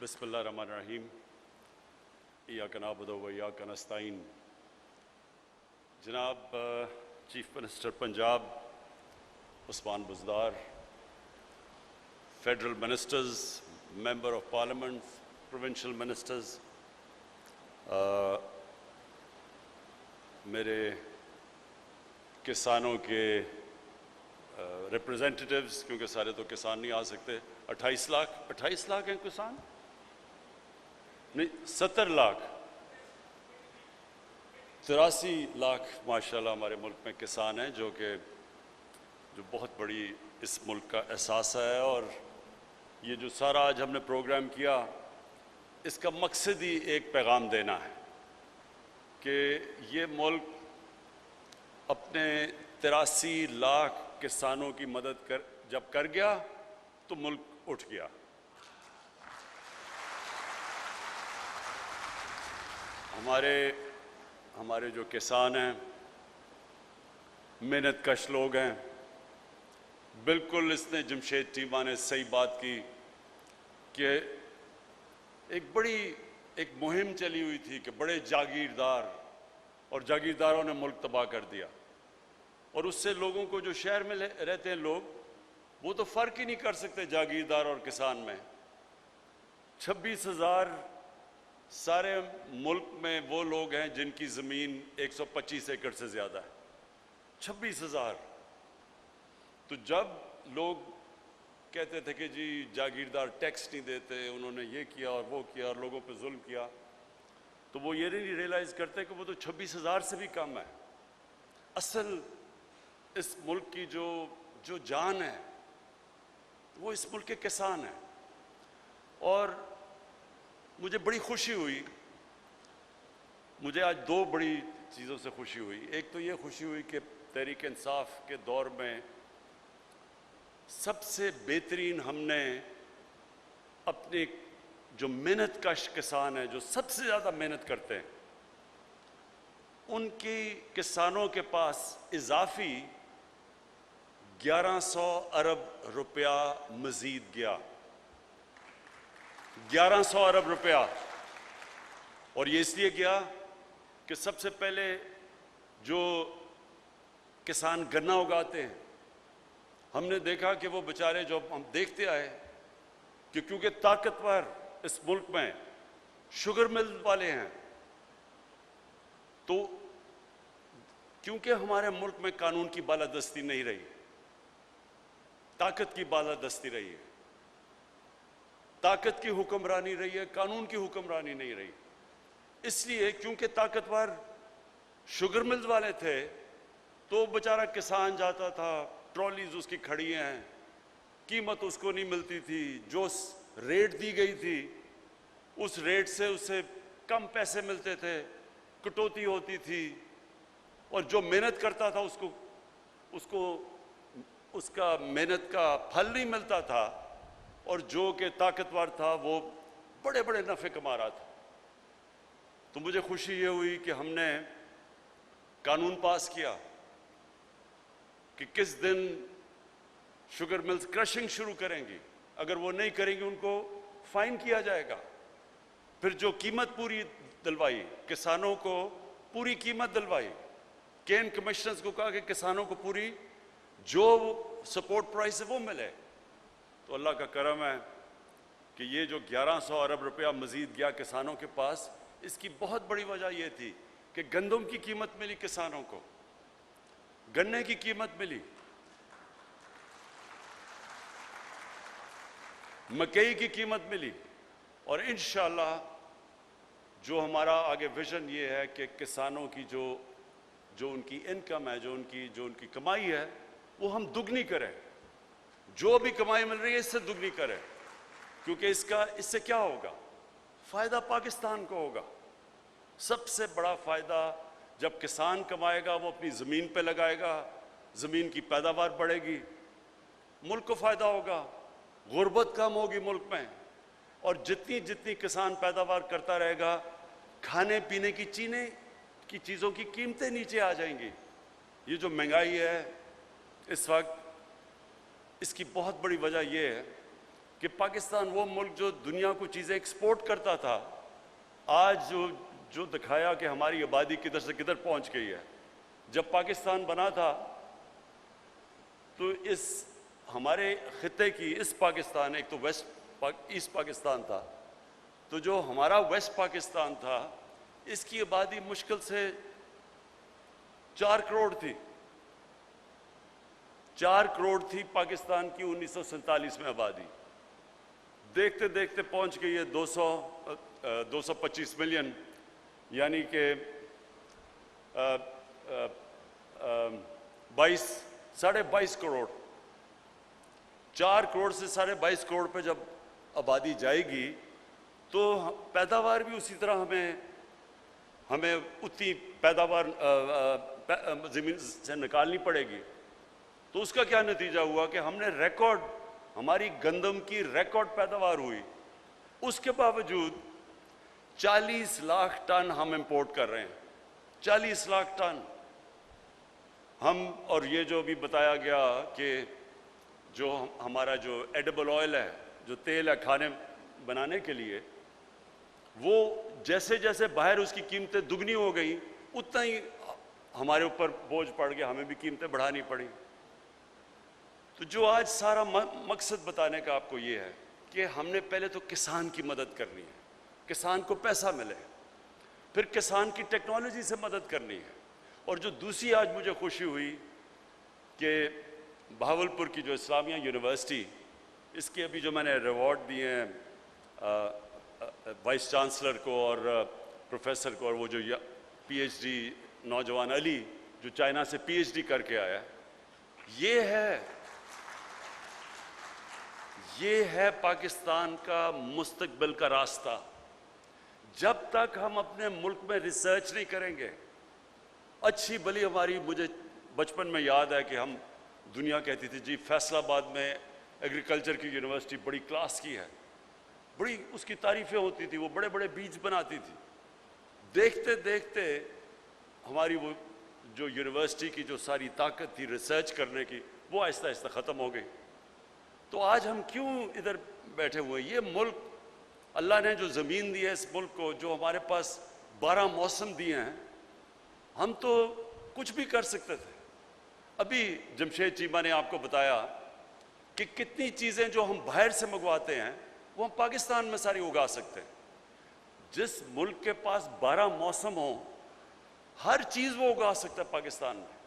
بسم اللہ الرحمن الرحیم ایاک نعبد و ایاک نستعین. جناب chief minister Punjab Usman Buzdar, federal ministers, member of parliament, provincial ministers, میرے کسانوں کے ریپرزینٹیٹیوز، کیونکہ سارے تو کسان نہیں آ سکتے. 28 لاکھ ہیں کسان، نہیں 70 لاکھ، 83 لاکھ ماشاءاللہ ہمارے ملک میں کسان ہیں، جو بہت بڑی اس ملک کا احساس ہے. اور یہ جو سارا آج ہم نے پروگرام کیا، اس کا مقصد ہی ایک پیغام دینا ہے کہ یہ ملک اپنے 83 لاکھ کسانوں کی مدد جب کر گیا تو ملک اٹھ گیا. ہمارے جو کسان ہیں محنت کش لوگ ہیں. بالکل اس نے جمشید چیمہ نے صحیح بات کی کہ ایک مہم چلی ہوئی تھی کہ بڑے جاگیردار، اور جاگیرداروں نے ملک تباہ کر دیا. اور اس سے لوگوں کو، جو شہر میں رہتے ہیں لوگ، وہ تو فرق ہی نہیں کر سکتے جاگیردار اور کسان میں. 26,000 سارے ملک میں وہ لوگ ہیں جن کی زمین 125 ایکڑ سے زیادہ ہے. 26,000. تو جب لوگ کہتے تھے کہ جی جاگیردار ٹیکس نہیں دیتے، انہوں نے یہ کیا اور وہ کیا اور لوگوں پہ ظلم کیا، تو وہ یہ نہیں ریئلائز کرتے کہ وہ تو 26,000 سے بھی کم ہے. اصل اس ملک کی جو جان ہے وہ اس ملک کے کسان ہیں. اور مجھے بڑی خوشی ہوئی، مجھے آج 2 بڑی چیزوں سے خوشی ہوئی. ایک تو یہ خوشی ہوئی کہ تحریک انصاف کے دور میں سب سے بہترین ہم نے اپنے جو محنت کش کسان ہیں، جو سب سے زیادہ محنت کرتے ہیں، ان کی کسانوں کے پاس اضافی 1100 ارب روپیہ مزید گیا. 1100 ارب روپیہ. اور یہ اس لیے گیا کہ سب سے پہلے جو کسان گنا اگاتے ہیں، ہم نے دیکھا کہ وہ بیچارے، جو ہم دیکھتے آئے کہ کیونکہ طاقتور اس ملک میں شوگر مل والے ہیں، تو کیونکہ ہمارے ملک میں قانون کی بالادستی نہیں رہی، طاقت کی بالادستی رہی ہے، طاقت کی حکمرانی رہی ہے، قانون کی حکمرانی نہیں رہی. اس لیے کیونکہ طاقتور شوگر ملز والے تھے، تو بیچارہ کسان جاتا تھا، ٹرالیز اس کی کھڑی ہیں، قیمت اس کو نہیں ملتی تھی، جو ریٹ دی گئی تھی اس ریٹ سے اسے کم پیسے ملتے تھے، کٹوتی ہوتی تھی. اور جو محنت کرتا تھا اس کو اس کا محنت کا پھل نہیں ملتا تھا، اور جو کہ طاقتور تھا وہ بڑے بڑے نفع کما رہا تھا. تو مجھے خوشی یہ ہوئی کہ ہم نے قانون پاس کیا کہ کس دن شوگر ملز کرشنگ شروع کریں گی. اگر وہ نہیں کریں گی ان کو فائن کیا جائے گا. پھر جو قیمت پوری دلوائی، کسانوں کو پوری قیمت دلوائی. کین کمشنرز کو کہا کہ کسانوں کو پوری جو سپورٹ پرائس ہے وہ ملے. تو اللہ کا کرم ہے کہ یہ جو 1100 ارب روپیہ مزید گیا کسانوں کے پاس، اس کی بہت بڑی وجہ یہ تھی کہ گندم کی قیمت ملی کسانوں کو، گنے کی قیمت ملی، مکئی کی قیمت ملی. اور انشاءاللہ جو ہمارا آگے ویژن یہ ہے کہ کسانوں کی جو ان کی انکم ہے، جو ان کی کمائی ہے، وہ ہم دگنی کریں. جو بھی کمائی مل رہی ہے اس سے دگنی کریں، کیونکہ اس سے کیا ہوگا؟ فائدہ پاکستان کو ہوگا. سب سے بڑا فائدہ جب کسان کمائے گا، وہ اپنی زمین پہ لگائے گا، زمین کی پیداوار بڑھے گی، ملک کو فائدہ ہوگا، غربت کم ہوگی ملک میں. اور جتنی کسان پیداوار کرتا رہے گا، کھانے پینے کی چیزوں کی قیمتیں نیچے آ جائیں گی. یہ جو مہنگائی ہے اس وقت، اس کی بہت بڑی وجہ یہ ہے کہ پاکستان وہ ملک جو دنیا کو چیزیں ایکسپورٹ کرتا تھا، آج جو دکھایا کہ ہماری آبادی کدھر سے کدھر پہنچ گئی ہے۔ جب پاکستان بنا تھا تو اس ہمارے خطے کی اس پاکستان، ایک تو ایسٹ پاکستان تھا، تو جو ہمارا ویسٹ پاکستان تھا اس کی آبادی مشکل سے 4 کروڑ تھی۔ 4 کروڑ تھی پاکستان کی 1947 میں آبادی، دیکھتے دیکھتے پہنچ گئی ہے 225 ملین، یعنی کہ 22.5 کروڑ۔ 4 کروڑ سے 22.5 کروڑ پہ جب آبادی جائے گی تو پیداوار بھی اسی طرح ہمیں اتنی پیداوار زمین سے نکالنی پڑے گی۔ تو اس کا کیا نتیجہ ہوا کہ ہم نے ہماری گندم کی ریکارڈ پیداوار ہوئی، اس کے باوجود 40 لاکھ ٹن ہم امپورٹ کر رہے ہیں۔ 40 لاکھ ٹن ہم، اور یہ جو بھی بتایا گیا کہ جو ہمارا جو ایڈیبل آئل ہے، جو تیل ہے کھانے بنانے کے لیے، وہ جیسے جیسے باہر اس کی قیمتیں دگنی ہو گئی اتنا ہی ہمارے اوپر بوجھ پڑ گیا، ہمیں بھی قیمتیں بڑھانی پڑی۔ تو جو آج سارا مقصد بتانے کا آپ کو یہ ہے کہ ہم نے پہلے تو کسان کی مدد کرنی ہے، کسان کو پیسہ ملے، پھر کسان کی ٹیکنالوجی سے مدد کرنی ہے۔ اور جو دوسری آج مجھے خوشی ہوئی کہ بہاولپور کی جو اسلامیہ یونیورسٹی، اس کے ابھی جو میں نے ریوارڈ دیے ہیں وائس چانسلر کو اور پروفیسر کو، اور وہ جو پی ایچ ڈی نوجوان علی جو چائنا سے پی ایچ ڈی کر کے آیا، یہ ہے پاکستان کا مستقبل کا راستہ۔ جب تک ہم اپنے ملک میں ریسرچ نہیں کریں گے، اچھی بلی مجھے بچپن میں یاد ہے کہ ہم دنیا کہتی تھی جی فیصل آباد میں ایگریکلچر کی یونیورسٹی بڑی کلاس کی ہے، بڑی اس کی تعریفیں ہوتی تھی، وہ بڑے بڑے بیج بناتی تھی۔ دیکھتے دیکھتے ہماری وہ جو یونیورسٹی کی جو ساری طاقت تھی ریسرچ کرنے کی، وہ آہستہ آہستہ ختم ہو گئی۔ تو آج ہم کیوں ادھر بیٹھے ہوئے ہیں؟ یہ ملک اللہ نے جو زمین دی ہے اس ملک کو، جو ہمارے پاس 12 موسم دیے ہیں، ہم تو کچھ بھی کر سکتے تھے۔ ابھی جمشید چیمہ نے آپ کو بتایا کہ کتنی چیزیں جو ہم باہر سے منگواتے ہیں وہ ہم پاکستان میں ساری اگا سکتے ہیں۔ جس ملک کے پاس 12 موسم ہوں، ہر چیز وہ اگا سکتا ہے پاکستان میں،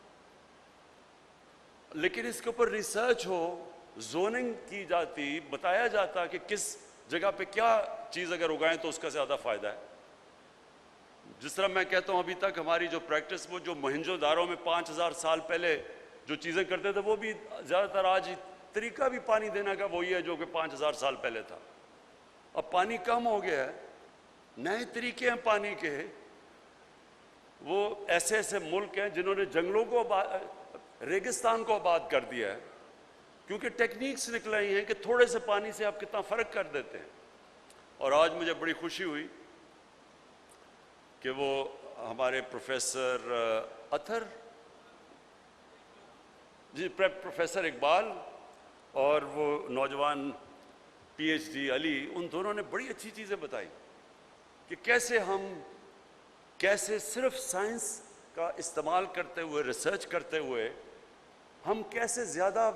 لیکن اس کے اوپر ریسرچ ہو، زوننگ کی جاتی، بتایا جاتا کہ کس جگہ پہ کیا چیز اگر اگائیں تو اس کا زیادہ فائدہ ہے۔ جس طرح میں کہتا ہوں ابھی تک ہماری جو پریکٹس، وہ جو موہنجو دارو میں 5000 سال پہلے جو چیزیں کرتے تھے، وہ بھی زیادہ تر آج طریقہ بھی پانی دینے کا وہی ہے جو کہ 5000 سال پہلے تھا۔ اب پانی کم ہو گیا ہے، نئے طریقے ہیں پانی کے۔ وہ ایسے ایسے ملک ہیں جنہوں نے جنگلوں کو ریگستان کو آباد کر دیا ہے، کیونکہ ٹیکنیکس نکل رہی ہیں کہ تھوڑے سے پانی سے آپ کتنا فرق کر دیتے ہیں۔ اور آج مجھے بڑی خوشی ہوئی کہ وہ ہمارے پروفیسر اطہر جی، پروفیسر اقبال اور وہ نوجوان پی ایچ ڈی علی، ان دونوں نے بڑی اچھی چیزیں بتائی کہ کیسے صرف سائنس کا استعمال کرتے ہوئے، ریسرچ کرتے ہوئے، ہم کیسے زیادہ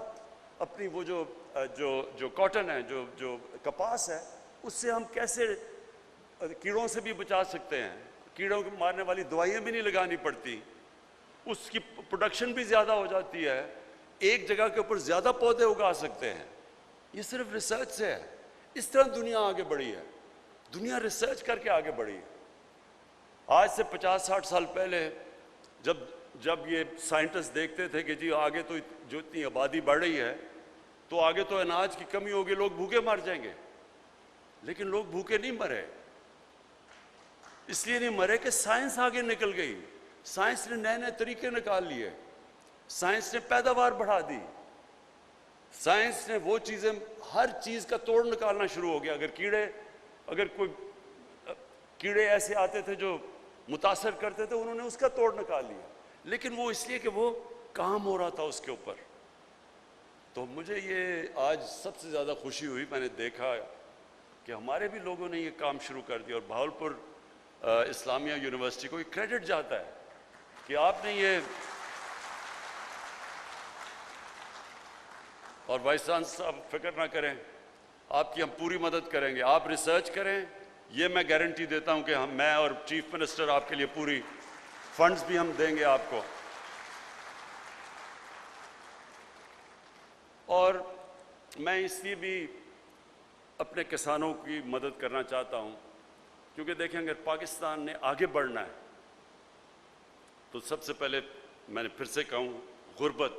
اپنی وہ جو کاٹن ہے، جو کپاس ہے، اس سے ہم کیسے کیڑوں سے بھی بچا سکتے ہیں، کیڑوں کو مارنے والی دوائیاں بھی نہیں لگانی پڑتی، اس کی پروڈکشن بھی زیادہ ہو جاتی ہے، ایک جگہ کے اوپر زیادہ پودے اگا سکتے ہیں۔ یہ صرف ریسرچ سے ہے۔ اس طرح دنیا آگے بڑھی ہے، دنیا ریسرچ کر کے آگے بڑھی ہے۔ آج سے 50-60 سال پہلے جب یہ سائنٹسٹ دیکھتے تھے کہ جی آگے تو جو اتنی آبادی بڑھ رہی ہے تو آگے تو اناج کی کمی ہوگی، لوگ بھوکے مر جائیں گے، لیکن لوگ بھوکے نہیں مرے۔ اس لیے نہیں مرے کہ سائنس آگے نکل گئی، سائنس نے نئے نئے طریقے نکال لیے، سائنس نے پیداوار بڑھا دی، سائنس نے وہ چیزیں، ہر چیز کا توڑ نکالنا شروع ہو گیا۔ اگر کوئی کیڑے ایسے آتے تھے جو متاثر کرتے تھے، انہوں نے اس کا توڑ نکال لیا، لیکن وہ اس لیے کہ وہ کام ہو رہا تھا اس کے اوپر۔ تو مجھے یہ آج سب سے زیادہ خوشی ہوئی، میں نے دیکھا کہ ہمارے بھی لوگوں نے یہ کام شروع کر دیا، اور بہاولپور اسلامیہ یونیورسٹی کو یہ کریڈٹ جاتا ہے کہ آپ نے یہ، اور وائس چانسلر صاحب فکر نہ کریں، آپ کی ہم پوری مدد کریں گے، آپ ریسرچ کریں، یہ میں گارنٹی دیتا ہوں کہ میں اور چیف منسٹر آپ کے لیے پوری فنڈز بھی ہم دیں گے آپ کو۔ اور میں اس لیے بھی اپنے کسانوں کی مدد کرنا چاہتا ہوں، کیونکہ دیکھیں اگر پاکستان نے آگے بڑھنا ہے تو سب سے پہلے میں نے پھر سے کہوں، غربت،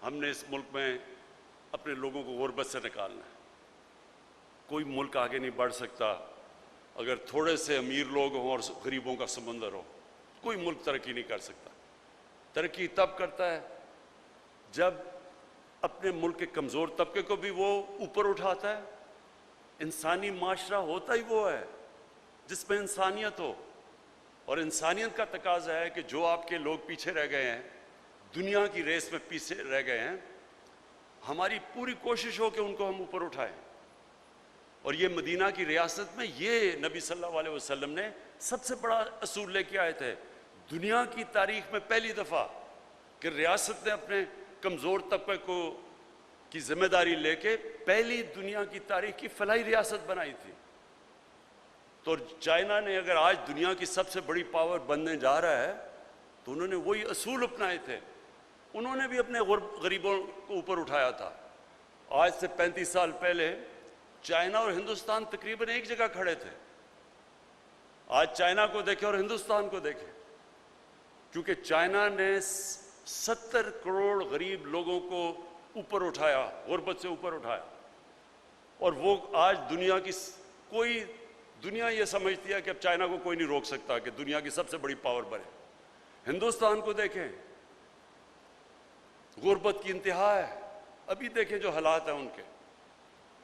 ہم نے اس ملک میں اپنے لوگوں کو غربت سے نکالنا ہے۔ کوئی ملک آگے نہیں بڑھ سکتا اگر تھوڑے سے امیر لوگ ہوں اور غریبوں کا سمندر ہو، کوئی ملک ترقی نہیں کر سکتا۔ ترقی تب کرتا ہے جب اپنے ملک کے کمزور طبقے کو بھی وہ اوپر اٹھاتا ہے۔ انسانی معاشرہ ہوتا ہی وہ ہے جس میں انسانیت ہو، اور انسانیت کا تقاضا ہے کہ جو آپ کے لوگ پیچھے رہ گئے ہیں، دنیا کی ریس میں پیچھے رہ گئے ہیں، ہماری پوری کوشش ہو کہ ان کو ہم اوپر اٹھائیں۔ اور یہ مدینہ کی ریاست میں یہ نبی صلی اللہ علیہ وسلم نے سب سے بڑا اصول لے کے آئے تھے۔ دنیا کی تاریخ میں پہلی دفعہ کہ ریاست نے اپنے کمزور طبقے کو کی ذمہ داری لے کے پہلی دنیا کی تاریخ کی فلاحی ریاست بنائی تھی۔ تو چائنا نے اگر آج دنیا کی سب سے بڑی پاور بننے جا رہا ہے تو انہوں نے وہی اصول اپنائے تھے، انہوں نے بھی اپنے غریبوں کو اوپر اٹھایا تھا۔ آج سے 35 سال پہلے چائنا اور ہندوستان تقریباً ایک جگہ کھڑے تھے۔ آج چائنا کو دیکھیں اور ہندوستان کو دیکھیں، کیونکہ چائنا نے 70 کروڑ غریب لوگوں کو اوپر اٹھایا، غربت سے اوپر اٹھایا، اور وہ آج دنیا کی کوئی دنیا یہ سمجھتی ہے کہ اب چائنا کو کوئی نہیں روک سکتا کہ دنیا کی سب سے بڑی پاور بنے۔ ہندوستان کو دیکھیں، غربت کی انتہا ہے، ابھی دیکھیں جو حالات ہیں ان کے،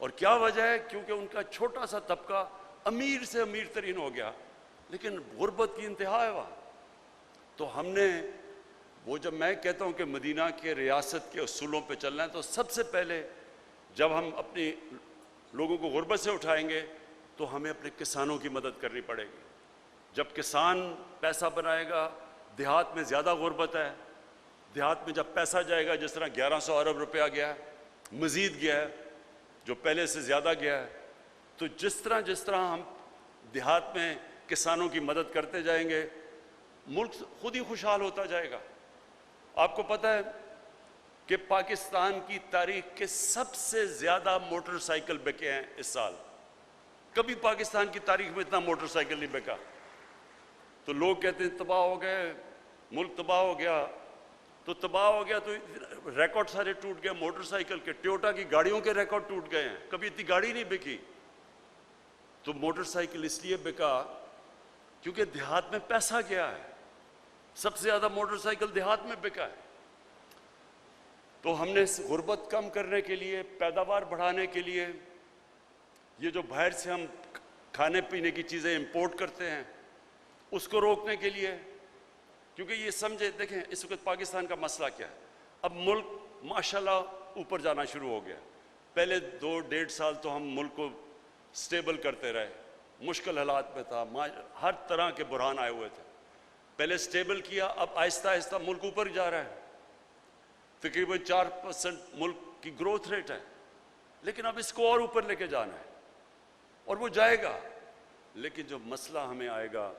اور کیا وجہ ہے؟ کیونکہ ان کا چھوٹا سا طبقہ امیر سے امیر ترین ہو گیا، لیکن غربت کی انتہا ہے وہاں۔ تو ہم نے وہ، جب میں کہتا ہوں کہ مدینہ کے ریاست کے اصولوں پہ چلنا ہے، تو سب سے پہلے جب ہم اپنی لوگوں کو غربت سے اٹھائیں گے تو ہمیں اپنے کسانوں کی مدد کرنی پڑے گی۔ جب کسان پیسہ بنائے گا، دیہات میں زیادہ غربت ہے، دیہات میں جب پیسہ جائے گا، جس طرح 1100 ارب روپیہ گیا ہے، مزید گیا ہے، جو پہلے سے زیادہ گیا ہے، تو جس طرح ہم دیہات میں کسانوں کی مدد کرتے جائیں گے، ملک خود ہی خوشحال ہوتا جائے گا۔ آپ کو پتہ ہے کہ پاکستان کی تاریخ کے سب سے زیادہ موٹر سائیکل بکے ہیں اس سال، کبھی پاکستان کی تاریخ میں اتنا موٹر سائیکل نہیں بکا۔ تو لوگ کہتے ہیں تباہ ہو گئے، ملک تباہ ہو گیا، تو تباہ ہو گیا تو ریکارڈ سارے ٹوٹ گئے، موٹر سائیکل کے، ٹویوٹا کی گاڑیوں کے ریکارڈ ٹوٹ گئے ہیں، کبھی اتنی گاڑی نہیں بکی۔ تو موٹر سائیکل اس لیے بکا کیونکہ دیہات میں پیسہ گیا ہے، سب سے زیادہ موٹر سائیکل دیہات میں بکا ہے۔ تو ہم نے غربت کم کرنے کے لیے، پیداوار بڑھانے کے لیے، یہ جو باہر سے ہم کھانے پینے کی چیزیں امپورٹ کرتے ہیں اس کو روکنے کے لیے، کیونکہ یہ سمجھے، دیکھیں اس وقت پاکستان کا مسئلہ کیا ہے، اب ملک ماشاءاللہ اوپر جانا شروع ہو گیا۔ پہلے 2-1.5 سال تو ہم ملک کو سٹیبل کرتے رہے، مشکل حالات میں تھا، ہر طرح کے بحران آئے ہوئے تھے، پہلے سٹیبل کیا، اب آہستہ آہستہ ملک اوپر جا رہا ہے، تقریباً 4% ملک کی گروتھ ریٹ ہے، لیکن اب اس کو اور اوپر لے کے جانا ہے، اور وہ جائے گا۔ لیکن جو مسئلہ ہمیں آئے گا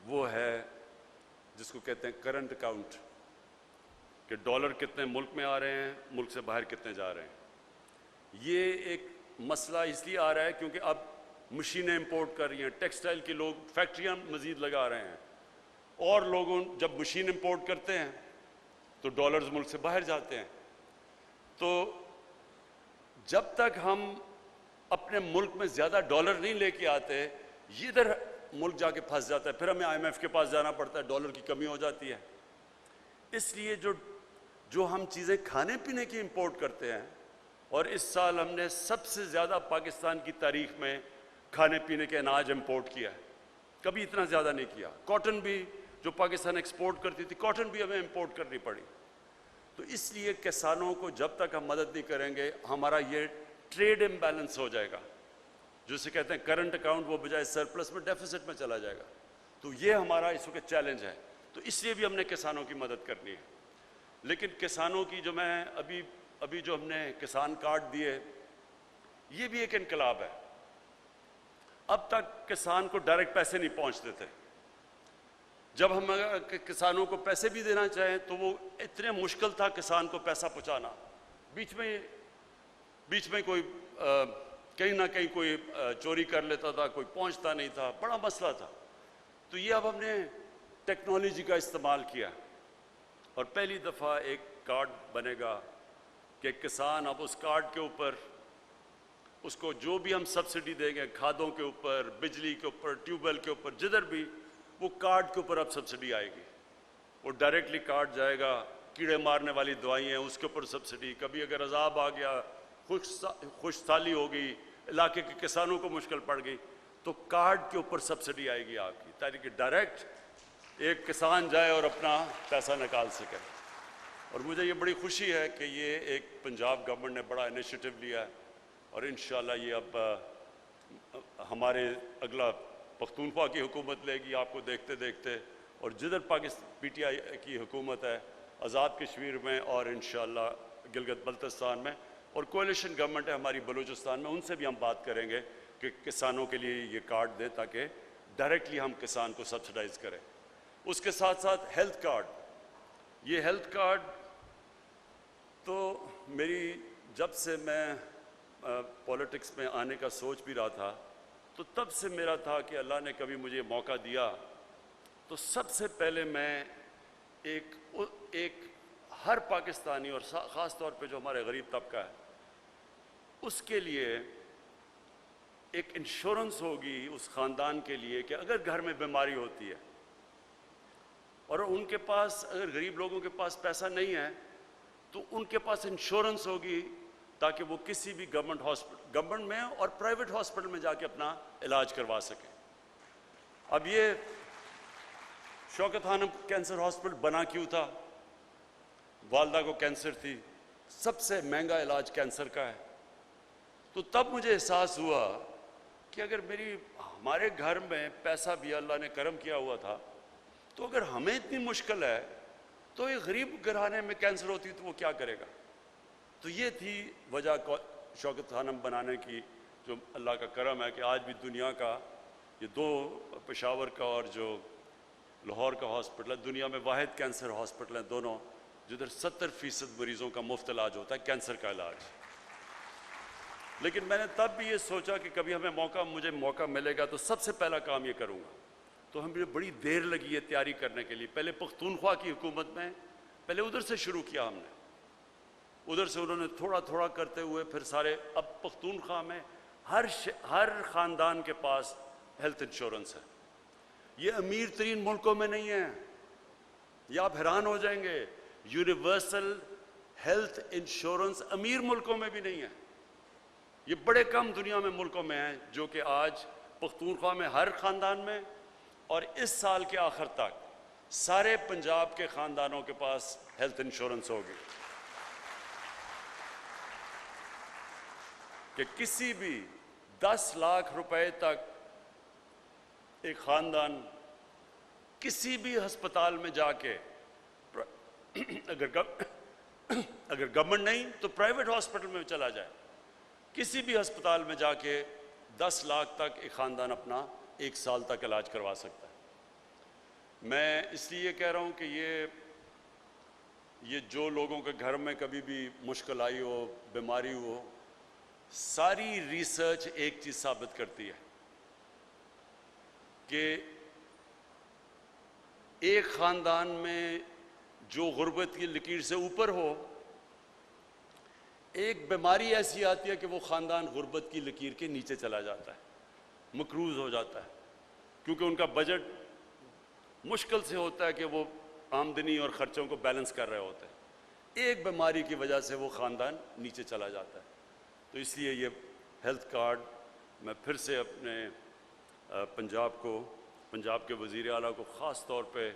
وہ ہے جس کو کہتے ہیں کرنٹ اکاؤنٹ، کہ ڈالر کتنے ملک میں آ رہے ہیں، ملک سے باہر کتنے جا رہے ہیں۔ یہ ایک مسئلہ اس لیے آ رہا ہے کیونکہ اب مشینیں امپورٹ کر رہی ہیں، ٹیکسٹائل کی لوگ فیکٹریاں مزید لگا رہے ہیں، اور لوگوں جب مشین امپورٹ کرتے ہیں تو ڈالرز ملک سے باہر جاتے ہیں۔ تو جب تک ہم اپنے ملک میں زیادہ ڈالر نہیں لے کے آتے، یہ ادھر ملک جا کے پھنس جاتا ہے، پھر ہمیں IMF کے پاس جانا پڑتا ہے، ڈالر کی کمی ہو جاتی ہے۔ اس لیے جو ہم چیزیں کھانے پینے کی امپورٹ کرتے ہیں، اور اس سال ہم نے سب سے زیادہ پاکستان کی تاریخ میں کھانے پینے کے اناج امپورٹ کیا ہے، کبھی اتنا زیادہ نہیں کیا۔ کاٹن بھی جو پاکستان ایکسپورٹ کرتی تھی، کاٹن بھی ہمیں امپورٹ کرنی پڑی۔ تو اس لیے کسانوں کو جب تک ہم مدد نہیں کریں گے ہمارا یہ ٹریڈ امبیلنس ہو جائے گا، جسے کہتے ہیں کرنٹ اکاؤنٹ، وہ بجائے سرپلس میں ڈیفیسٹ میں چلا جائے گا۔ تو یہ ہمارا اس وقت چیلنج ہے، تو اس لیے بھی ہم نے کسانوں کی مدد کرنی ہے۔ لیکن کسانوں کی جو میں ابھی جو ہم نے کسان کارڈ دیے، یہ بھی ایک انقلاب ہے۔ اب تک کسان کو ڈائریکٹ پیسے نہیں پہنچتے تھے، جب ہم کسانوں کو پیسے بھی دینا چاہیں تو وہ اتنے مشکل تھا کسان کو پیسہ پہنچانا، بیچ میں کوئی کہیں نہ کہیں کوئی چوری کر لیتا تھا، کوئی پہنچتا نہیں تھا، بڑا مسئلہ تھا۔ تو یہ اب ہم نے ٹیکنالوجی کا استعمال کیا اور پہلی دفعہ ایک کارڈ بنے گا کہ کسان اب اس کارڈ کے اوپر اس کو جو بھی ہم سبسڈی دیں گے، کھادوں کے اوپر، بجلی کے اوپر، ٹیوب ویل کے اوپر، جدھر بھی، وہ کارڈ کے اوپر اب سبسڈی آئے گی۔ وہ ڈائریکٹلی کارڈ جائے گا، کیڑے مارنے والی دوائیں ہیں اس کے اوپر سبسڈی، کبھی اگر عذاب آ گیا، خشک سالی ہو گئی، علاقے کے کسانوں کو مشکل پڑ گئی، تو کارڈ کے اوپر سبسڈی آئے گی آپ کی، تاکہ ڈائریکٹ ایک کسان جائے اور اپنا پیسہ نکال سکے۔ اور مجھے یہ بڑی خوشی ہے کہ یہ ایک پنجاب گورنمنٹ نے بڑا انیشیٹو لیا ہے، اور انشاءاللہ یہ اب ہمارے اگلا پختونخوا کی حکومت لے گی، آپ کو دیکھتے دیکھتے، اور جدھر پی ٹی آئی کی حکومت ہے آزاد کشمیر میں اور انشاءاللہ گلگت بلتستان میں، اور کولیشن گورنمنٹ ہے ہماری بلوچستان میں، ان سے بھی ہم بات کریں گے کہ کسانوں کے لیے یہ کارڈ دیں تاکہ ڈائریکٹلی ہم کسان کو سبسڈائز کریں۔ اس کے ساتھ ساتھ ہیلتھ کارڈ، یہ ہیلتھ کارڈ تو میری جب سے میں پولیٹکس میں آنے کا سوچ بھی رہا تھا، تو تب سے میرا تھا کہ اللہ نے کبھی مجھے موقع دیا تو سب سے پہلے میں ایک ہر پاکستانی اور خاص طور پہ جو ہمارے غریب طبقہ ہے اس کے لیے ایک انشورنس ہوگی اس خاندان کے لیے کہ اگر گھر میں بیماری ہوتی ہے اور ان کے پاس، اگر غریب لوگوں کے پاس پیسہ نہیں ہے تو ان کے پاس انشورنس ہوگی تاکہ وہ کسی بھی گورنمنٹ میں اور پرائیویٹ ہاسپٹل میں جا کے اپنا علاج کروا سکیں۔ اب یہ شوکت خانم کینسر ہاسپٹل بنا کیوں تھا؟ والدہ کو کینسر تھی، سب سے مہنگا علاج کینسر کا ہے، تو تب مجھے احساس ہوا کہ اگر ہمارے گھر میں پیسہ بھی اللہ نے کرم کیا ہوا تھا، تو اگر ہمیں اتنی مشکل ہے تو ایک غریب گھرانے میں کینسر ہوتی تو وہ کیا کرے گا؟ تو یہ تھی وجہ شوکت خانم بنانے کی، جو اللہ کا کرم ہے کہ آج بھی دنیا کا یہ 2 پشاور کا اور جو لاہور کا ہاسپٹل ہے، دنیا میں واحد کینسر ہاسپٹل ہیں دونوں، جدھر 70% مریضوں کا مفت علاج ہوتا ہے، کینسر کا علاج۔ لیکن میں نے تب بھی یہ سوچا کہ کبھی مجھے موقع ملے گا تو سب سے پہلا کام یہ کروں گا، تو ہمیں بڑی دیر لگی ہے تیاری کرنے کے لیے۔ پہلے پختونخوا کی حکومت میں پہلے ادھر سے شروع کیا ہم نے، ادھر سے انہوں نے تھوڑا تھوڑا کرتے ہوئے پھر سارے، اب پختونخوا میں ہر خاندان کے پاس ہیلتھ انشورنس ہے۔ یہ امیر ترین ملکوں میں نہیں ہے، یہ آپ حیران ہو جائیں گے، یونیورسل ہیلتھ انشورنس امیر ملکوں میں بھی نہیں ہے، یہ بڑے کم دنیا میں ملکوں میں ہیں جو کہ آج پختونخوا میں ہر خاندان میں، اور اس سال کے آخر تک سارے پنجاب کے خاندانوں کے پاس ہیلتھ انشورنس ہوگی، کہ کسی بھی 10 لاکھ روپے تک ایک خاندان کسی بھی ہسپتال میں جا کے، اگر گورنمنٹ نہیں تو پرائیویٹ ہاسپٹل میں چلا جائے، کسی بھی ہسپتال میں جا کے 10 لاکھ تک ایک خاندان اپنا 1 سال تک علاج کروا سکتا ہے۔ میں اس لیے کہہ رہا ہوں کہ یہ جو لوگوں کے گھر میں کبھی بھی مشکل آئی ہو، بیماری ہو، ساری ریسرچ ایک چیز ثابت کرتی ہے کہ ایک خاندان میں جو غربت کی لکیر سے اوپر ہو، ایک بیماری ایسی آتی ہے کہ وہ خاندان غربت کی لکیر کے نیچے چلا جاتا ہے، مقروض ہو جاتا ہے، کیونکہ ان کا بجٹ مشکل سے ہوتا ہے کہ وہ آمدنی اور خرچوں کو بیلنس کر رہے ہوتے ہیں، ایک بیماری کی وجہ سے وہ خاندان نیچے چلا جاتا ہے۔ تو اس لیے یہ ہیلتھ کارڈ میں پھر سے اپنے پنجاب کے وزیر اعلیٰ کو خاص طور پہ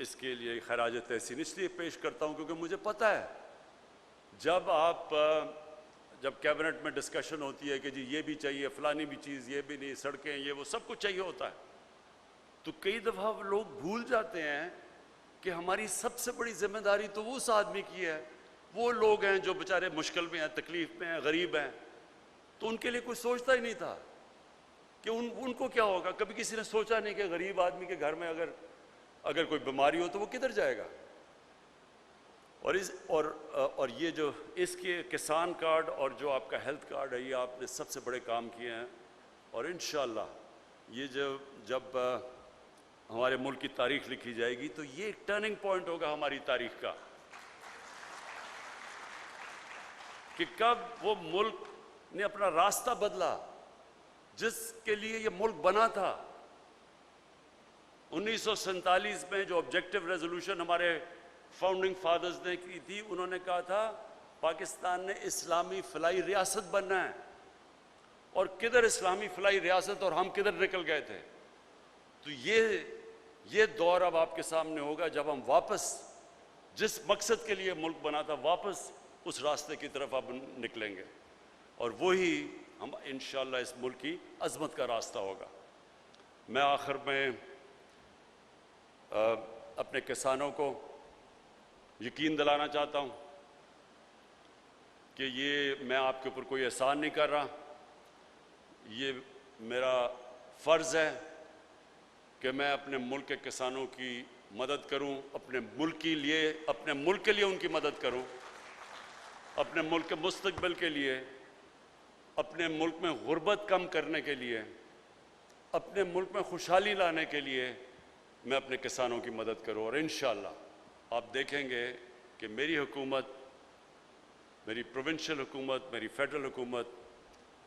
اس کے لیے خراج تحسین اس لیے پیش کرتا ہوں کیونکہ مجھے پتہ ہے جب کیبنٹ میں ڈسکشن ہوتی ہے کہ جی یہ بھی چاہیے، فلانی بھی چیز، یہ بھی نہیں، سڑکیں، یہ وہ سب کچھ چاہیے ہوتا ہے، تو کئی دفعہ لوگ بھول جاتے ہیں کہ ہماری سب سے بڑی ذمہ داری تو اس آدمی کی ہے، وہ لوگ ہیں جو بیچارے مشکل میں ہیں، تکلیف میں ہیں، غریب ہیں، تو ان کے لیے کوئی سوچتا ہی نہیں تھا کہ ان کو کیا ہوگا. کبھی کسی نے سوچا نہیں کہ غریب آدمی کے گھر میں اگر کوئی بیماری ہو تو وہ کدھر جائے گا. اور یہ جو اس کے کسان کارڈ اور جو آپ کا ہیلتھ کارڈ ہے، یہ آپ نے سب سے بڑے کام کیے ہیں، اور انشاءاللہ یہ جب ہمارے ملک کی تاریخ لکھی جائے گی تو یہ ایک ٹرننگ پوائنٹ ہوگا ہماری تاریخ کا کہ کب وہ ملک نے اپنا راستہ بدلا جس کے لیے یہ ملک بنا تھا. 1947 میں جو آبجیکٹو ریزولوشن ہمارے فاؤنڈنگ فادرز نے کی تھی، انہوں نے کہا تھا پاکستان نے اسلامی فلاحی ریاست بننا ہے، اور کدھر اسلامی فلاحی ریاست اور ہم کدھر نکل گئے تھے. تو یہ دور اب آپ کے سامنے ہوگا جب ہم واپس جس مقصد کے لیے ملک بنا تھا واپس اس راستے کی طرف اب نکلیں گے، اور وہی ہم انشاءاللہ اس ملک کی عظمت کا راستہ ہوگا. میں آخر میں اپنے کسانوں کو یقین دلانا چاہتا ہوں کہ یہ میں آپ کے اوپر کوئی احسان نہیں کر رہا، یہ میرا فرض ہے کہ میں اپنے ملک کے کسانوں کی مدد کروں، اپنے ملک کے لیے ان کی مدد کروں، اپنے ملک کے مستقبل کے لیے، اپنے ملک میں غربت کم کرنے کے لیے، اپنے ملک میں خوشحالی لانے کے لیے میں اپنے کسانوں کی مدد کروں. اور انشاءاللہ آپ دیکھیں گے کہ میری حکومت، میری پروونشل حکومت، میری فیڈرل حکومت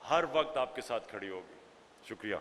ہر وقت آپ کے ساتھ کھڑی ہوگی. شکریہ.